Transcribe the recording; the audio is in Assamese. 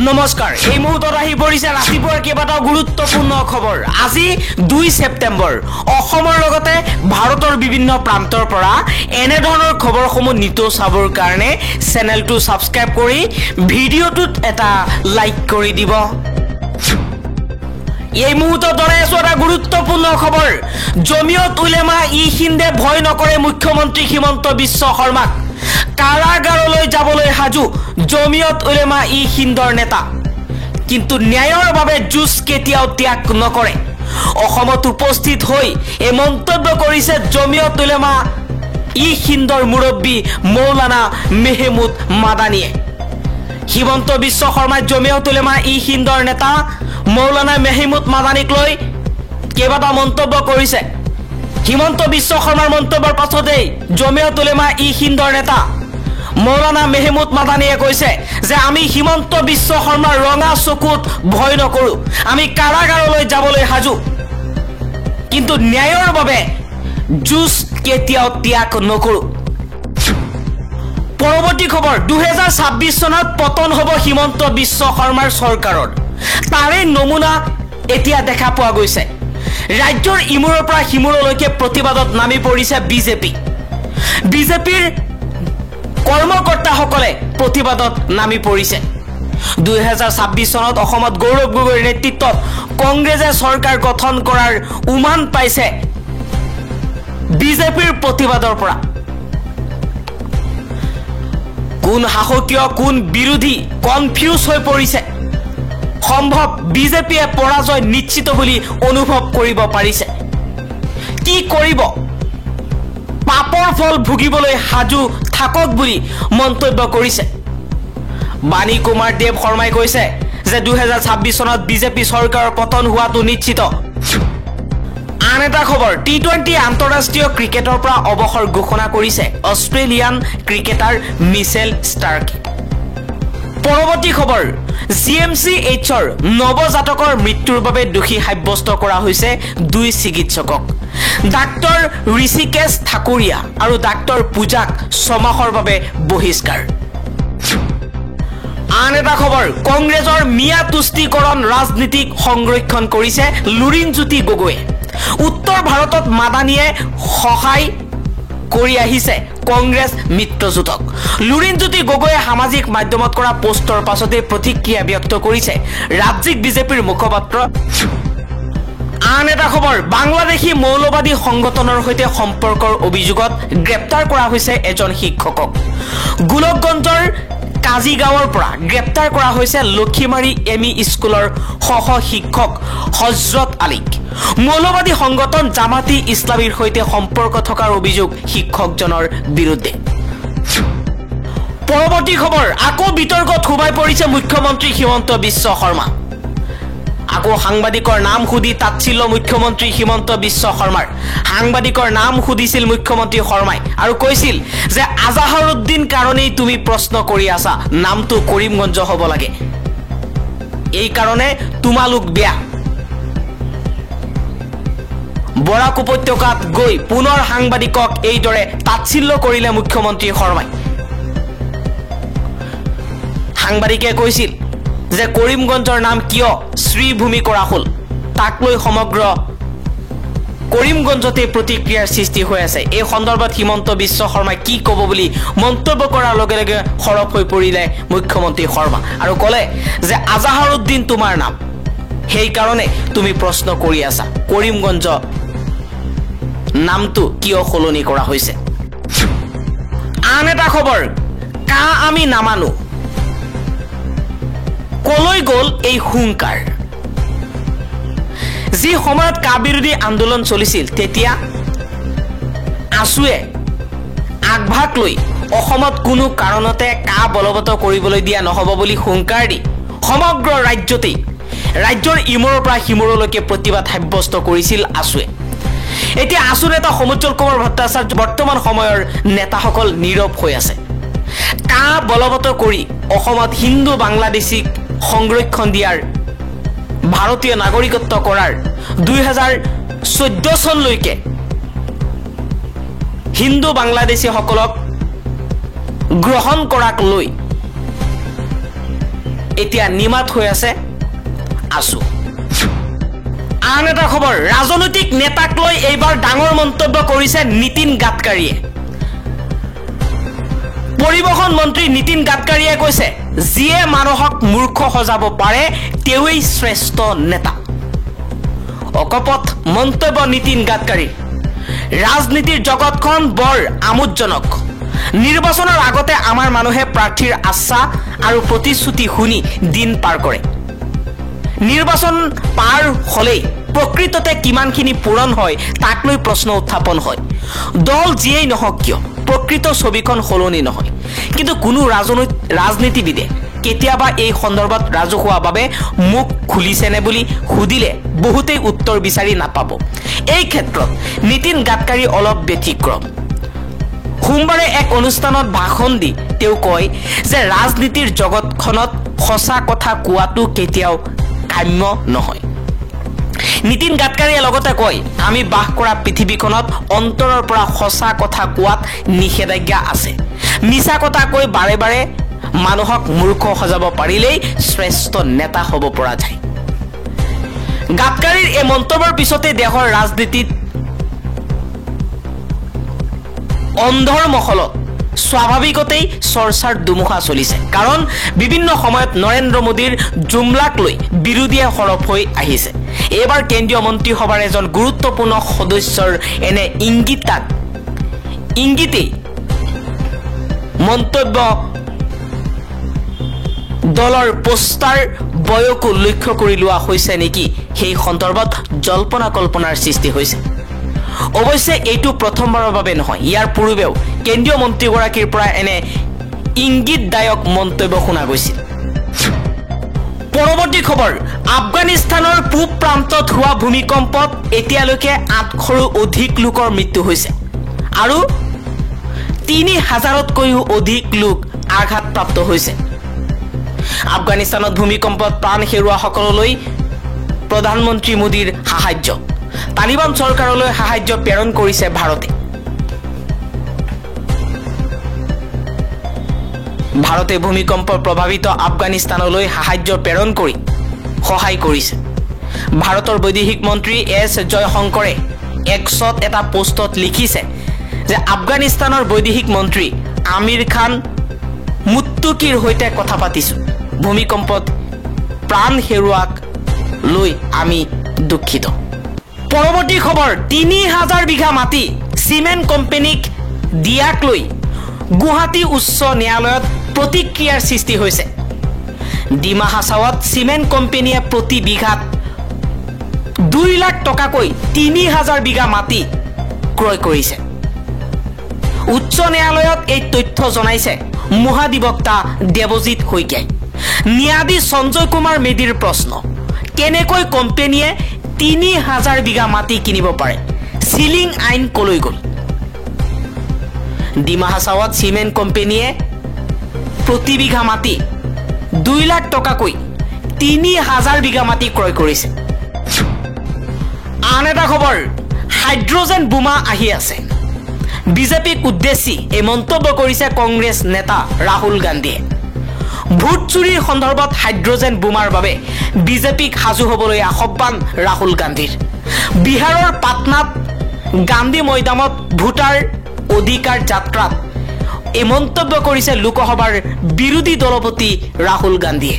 নমস্কাৰ এই মুহূৰ্তত আহি পৰিছে ৰাতিপুৱাৰ কেইবাটাও গুৰুত্বপূৰ্ণ খবৰ আজি 2 ছেপ্টেম্বৰ অসমৰ লগতে ভাৰতৰ বিভিন্ন প্ৰান্তৰ পৰা এনে ধৰণৰ খবৰসমূহ নিতৌ চাবৰ কাৰণে চেনেলটো সাবস্ক্ৰাইব কৰি ভিডিঅ'টোত এটা লাইক কৰি দিব এই মুহূৰ্তত দৰাই আছো এটা গুৰুত্বপূৰ্ণ খবৰ জমিয়ত উলেমা ই হিন্দে ভয় নকৰে মুখ্যমন্ত্ৰী হিমন্ত বিশ্ব শৰ্মাক কাৰাগাৰলৈ যাবলৈ হাজু জমিয়ত উলেমা ই হিন্দৰ নেতা কিন্তু ন্যায়ৰ বাবে যুঁজ কেতিয়াও ত্যাগ নকৰে অসমত উপস্থিত হৈ এই মন্তব্য কৰিছে জমিয়ত উলেমা ই হিন্দৰ মুৰব্বী মৌলানা মেহমুদ মাদানীয়ে হিমন্ত বিশ্ব শৰ্মা জমিয়ত উলেমা ই হিন্দৰ নেতা মৌলানা মেহমুদ মাদানীক লৈ কেইবাটা মন্তব্য কৰিছে হিমন্ত বিশ্ব শৰ্মাৰ মন্তব্যৰ পাছতেই জমিয়ত উলেমা ই হিন্দৰ নেতা মৌলানা মেহমুদ মাদানীয়ে কৈছে যে আমি হিমন্ত বিশ্ব শৰ্মাৰ ৰঙা চকুত ভয় নকৰো আমি কাৰাগাৰলৈ যাবলৈ হাজু কিন্তু ন্যায়ৰ বাবে যুঁজ কেতিয়াও ত্যাগ নকৰো পৰৱৰ্তী খবৰ 2026 চনত পতন হ'ব হিমন্ত বিশ্ব শৰ্মাৰ চৰকাৰৰ তাৰে নমুনা এতিয়া দেখা পোৱা গৈছে ৰাজ্যৰ ইমূৰৰ পৰা সিমূৰলৈকে প্ৰতিবাদত নামি পৰিছে বিজেপিৰ কৰ্মকৰ্তাসকলে প্ৰতিবাদত নামি পৰিছে 2026 চনত অসমত গৌৰৱ গগৈৰ নেতৃত্বত কংগ্ৰেছে চৰকাৰ গঠন কৰাৰ উমান পাইছে বিজেপিৰ প্ৰতিবাদৰ পৰা কোন শাসকীয় কোন বিৰোধী কনফিউজ হৈ পৰিছে সম্ভৱ বিজেপিয়ে পৰাজয় নিশ্চিত বুলি অনুভৱ কৰিব পাৰিছে কি কৰিব পাপৰ ফল ভুগিবলৈ হাজু থাকক বুলি মন্তব্য কৰিছে বাণী কুমাৰ দেৱ শৰ্মাই কৈছে যে 2026 চনত বিজেপি চৰকাৰৰ পতন হোৱাটো নিশ্চিত আন এটা খবৰ টি20 আন্তঃৰাষ্ট্ৰীয় ক্ৰিকেটৰ পৰা অৱসৰ ঘোষণা কৰিছে অষ্ট্ৰেলিয়ান ক্ৰিকেটাৰ মিচেল ষ্টাৰ্কে পৰৱৰ্তী খবৰ জিএমচিএইচৰ নৱজাতকৰ মৃত্যুৰ বাবে দোষী সাব্যস্ত কৰা হৈছে দুই চিকিৎসকক ডাক্তৰ ঋষিকেশ ঠাকুৰীয়া আৰু ডাক্তৰ পূজাক ছমাহৰ বাবে বহিষ্কাৰ আন এটা খবৰ কংগ্ৰেছৰ মিয়া তুষ্টিকৰণ ৰাজনীতিক সংৰক্ষণ কৰিছে লুৰিণজ্যোতি গগৈয়ে উত্তৰ ভাৰতত মাদানীয়ে সহায় কৰি আহিছে কংগ্ৰেছ মিত্ৰজোঁটক লুৰিণজ্যোতি গগৈয়ে সামাজিক মাধ্যমত কৰা পোষ্টৰ পাছতে প্ৰতিক্ৰিয়া ব্যক্ত কৰিছে ৰাজ্যিক বিজেপিৰ মুখপাত্ৰ আন এটা খবৰ বাংলাদেশী মৌলবাদী সংগঠনৰ সৈতে সম্পৰ্কৰ অভিযোগত গ্ৰেপ্তাৰ কৰা হৈছে এজন শিক্ষকক গোলকগঞ্জৰ কাজিগাঁৱৰ পৰা গ্ৰেপ্তাৰ কৰা হৈছে লক্ষীমাৰী এমই স্কুলৰ সহ শিক্ষক হজৰত আলীক মৌলবাদী সংগঠন জামাতি ইছলামীৰ সৈতে সম্পৰ্ক থকাৰ অভিযোগ শিক্ষকজনৰ বিৰুদ্ধে পৰৱৰ্তী খবৰ আকৌ বিতৰ্কত সোমাই পৰিছে মুখ্যমন্ত্ৰী হিমন্ত বিশ্ব শৰ্মা আকৌ সাংবাদিকৰ নাম সুধি তাৎসিল্য মুখ্যমন্ত্ৰী হিমন্ত বিশ্ব শৰ্মাৰ সাংবাদিকৰ নাম সুধিছিল মুখ্যমন্ত্ৰী শৰ্মাই আৰু কৈছিল যে আজাহাৰুদ্দিন কাৰণেই তুমি প্ৰশ্ন কৰি আছা নামটো কৰিমগঞ্জ হ'ব লাগে এই কাৰণে তোমালোক বেয়া বৰাক উপত্যকাত গৈ পুনৰ সাংবাদিকক এইদৰে তাৎসিল্য কৰিলে মুখ্যমন্ত্ৰী শৰ্মাই সাংবাদিকে কৈছিল যে কৰিমগঞ্জৰ নাম কিয় শ্ৰীভূমি কৰা হল তাক লৈ সমগ্ৰ কৰিমগঞ্জতে প্ৰতিক্ৰিয়াৰ সৃষ্টি হৈ আছে এই সন্দৰ্ভত হিমন্ত বিশ্ব শৰ্মাই কি ক'ব বুলি মন্তব্য কৰাৰ লগে লগে খৰপ হৈ পৰিলে মুখ্যমন্ত্ৰী শৰ্মা আৰু ক'লে যে আজাহাৰুদ্দিন তোমাৰ নাম সেই কাৰণে তুমি প্ৰশ্ন কৰি আছা কৰিমগঞ্জ নামটো কিয় সলনি কৰা হৈছে আন এটা খবৰ কা আমি নামানো কলৈ গ'ল এই হুংকাৰ যি সময়ত কা বিৰোধী আন্দোলন চলিছিল তেতিয়া আছুৱে আগভাগ লৈ অসমত কোনো কাৰণতে কা বলবৎ কৰিবলৈ দিয়া নহ'ব বুলি হুংকাৰ দি সমগ্ৰ ৰাজ্যৰ ইমূৰৰ পৰা সিমূৰলৈকে প্ৰতিবাদ সাব্যস্ত কৰিছিল আছুৱে এতিয়া আছু নেতা সমুজ্জ্বল কুমাৰ ভট্টাচাৰ্য বৰ্তমান সময়ৰ নেতাসকল নীৰৱ হৈ আছে কা বলবৎ কৰি অসমত হিন্দু বাংলাদেশীক সংৰক্ষণ দিয়াৰ ভাৰতীয় নাগৰিকত্ব কৰাৰ 2014 চনলৈকে হিন্দু বাংলাদেশীসকলক গ্ৰহণ কৰাক লৈ এতিয়া নিমাত হৈ আছে আছু। আন এটা খবৰ, ৰাজনৈতিক নেতাক লৈ এইবাৰ ডাঙৰ মন্তব্য কৰিছে নীতিন গাডকাৰীয়ে। পৰিবহণ মন্ত্ৰী নীতিন গাডকাৰীয়ে কৈছে, যিয়ে মানুহক মূৰ্খ সজাব পাৰে তেওঁই শ্ৰেষ্ঠ নেতা। অকপট মন্তব্য নীতিন গাডকাৰীৰ। ৰাজনীতিৰ জগতখন বৰ আমোদজনক। নিৰ্বাচনৰ আগতে আমাৰ মানুহে প্ৰাৰ্থীৰ আশ্বাস আৰু প্ৰতিশ্ৰুতি শুনি দিন পাৰ কৰে। নিৰ্বাচন পাৰ হলেই প্ৰকৃততে কিমানখিনি পূৰণ হয় তাক লৈ প্ৰশ্ন উত্থাপন হয়। দল যিয়েই নহওক কিয় প্ৰকৃত ছবিখন সলনি নহয়। কিন্তু কোনো ৰাজনীতিবিদে কেতিয়াবা এই সন্দৰ্ভত ৰাজহুৱাভাৱে মুখ খুলিছেনে বুলি সুধিলে বহুতেই উত্তৰ বিচাৰি নাপাব। এই ক্ষেত্ৰত নীতিন গাডকাৰী অলপ ব্যতিক্ৰম। সোমবাৰে এক অনুষ্ঠানত ভাষণ দি তেওঁ কয় যে ৰাজনীতিৰ জগতখনত সঁচা কথা কোৱাটো কেতিয়াও কাম্য নহয়। নীতিন গাডকাৰীয়ে লগতে কয়, আমি বাস কৰা পৃথিৱীখনত অন্তৰৰ পৰা সঁচা কথা কোৱাত নিষেধাজ্ঞা আছে। মিছা কথা কৈ বাৰে বাৰে মানুহক মূৰ্খ সজাব পাৰিলেই শ্ৰেষ্ঠ নেতা হ'ব পৰা যায়। গাডকাৰীৰ এই মন্তব্যৰ পিছতে দেশৰ ৰাজনীতিত অন্ধৰ মহলত স্বাভাৱিকতেই চৰ্চাৰ দুমুখা চলিছে। কাৰণ বিভিন্ন সময়ত নৰেন্দ্ৰ মোদীৰ জুমলাক লৈ বিৰোধীয়ে সৰব হৈ আহিছে। এইবাৰ কেন্দ্ৰীয় মন্ত্ৰীসভাৰ এজন গুৰুত্বপূৰ্ণ সদস্যৰ এনে ইংগিতেই মন্তব্য দলৰ পোষ্টাৰ বয়কো লক্ষ্য কৰি লোৱা হৈছে নেকি, সেই সন্দৰ্ভত জল্পনা কল্পনাৰ সৃষ্টি হৈছে। অৱশ্যে এইটো প্ৰথমবাৰৰ বাবে নহয়। ইয়াৰ পূৰ্বেও কেন্দ্ৰীয় মন্ত্ৰীগৰাকীৰ পৰা এনে ইংগিতদায়ক মন্তব্য শুনা গৈছিল। পৰৱৰ্তী খবৰ, আফগানিস্তানৰ পূব প্ৰান্তত হোৱা ভূমিকম্পত এতিয়ালৈকে 800ৰো অধিক লোকৰ মৃত্যু হৈছে আৰু 3000তকৈও অধিক লোক আঘাতপ্ৰাপ্ত হৈছে। আফগানিস্তানত ভূমিকম্পত প্ৰাণ হেৰুওৱাসকললৈ প্ৰধানমন্ত্ৰী মোদীৰ সাহায্য। তালিবান চৰকাৰলৈ সাহায্য প্ৰেৰণ কৰিছে ভাৰতে। ভাৰতে ভূমিকম্প প্ৰভাৱিত আফগানিস্তানলৈ সাহায্য প্ৰেৰণ কৰি সহায় কৰিছে। ভাৰতৰ বৈদেশিক মন্ত্ৰী এছ জয়শংকৰে এক্সত এটা পোষ্টত লিখিছে যে আফগানিস্তানৰ বৈদেশিক মন্ত্ৰী আমিৰ খান মুত্তুকিৰ সৈতে কথা পাতিছো। ভূমিকম্পত প্ৰাণ হেৰুওৱাক লৈ আমি দুখিত। পৰৱৰ্তী খবৰ, 3000 বিঘা মাটি চিমেণ্ট কোম্পানীক দিয়াক লৈ গুৱাহাটী উচ্চ ন্যায়ালয়ত প্ৰতিক্ৰিয়াৰ সৃষ্টি হৈছে। ডিমা হাছাওত চিমেণ্ট কোম্পানীয়ে প্ৰতি বিঘাত 2 লাখ টকাকৈ 3000 বিঘা মাটি ক্ৰয় কৰিছে। উচ্চ ন্যায়ালয়ত এই তথ্য জনাইছে মহাধিবক্তা দেৱজিৎ শইকীয়াই। ন্যায়াধীশ সঞ্জয় কুমাৰ মেধিৰ প্ৰশ্ন, কেনেকৈ কোম্পানীয়ে 3000 বিঘা মাটি কিনিব পাৰে? সিলিং আইন কলৈ গ'ল? ডিমা হাছাওত চিমেণ্ট কোম্পানীয়ে প্ৰতি বিঘা মাটি 2 লাখ টকাকৈ 3000 বিঘা মাটি ক্ৰয় কৰিছে। আন এটা খবৰ, হাইড্ৰজেন বোমা আহি আছে। বিজেপিক উদ্দেশ্যি এই মন্তব্য কৰিছে কংগ্ৰেছ নেতা ৰাহুল গান্ধীয়ে। ভোট চুৰিৰ সন্দৰ্ভত হাইড্ৰজেন বোমাৰ বাবে বিজেপিক সাজু হ'বলৈ আহ্বান ৰাহুল গান্ধীৰ। বিহাৰৰ পাটনাত গান্ধী মৈদামত ভোটাৰ অধিকাৰ যাত্ৰাত এই মন্তব্য কৰিছে লোকসভাৰ বিৰোধী দলপতি ৰাহুল গান্ধীয়ে।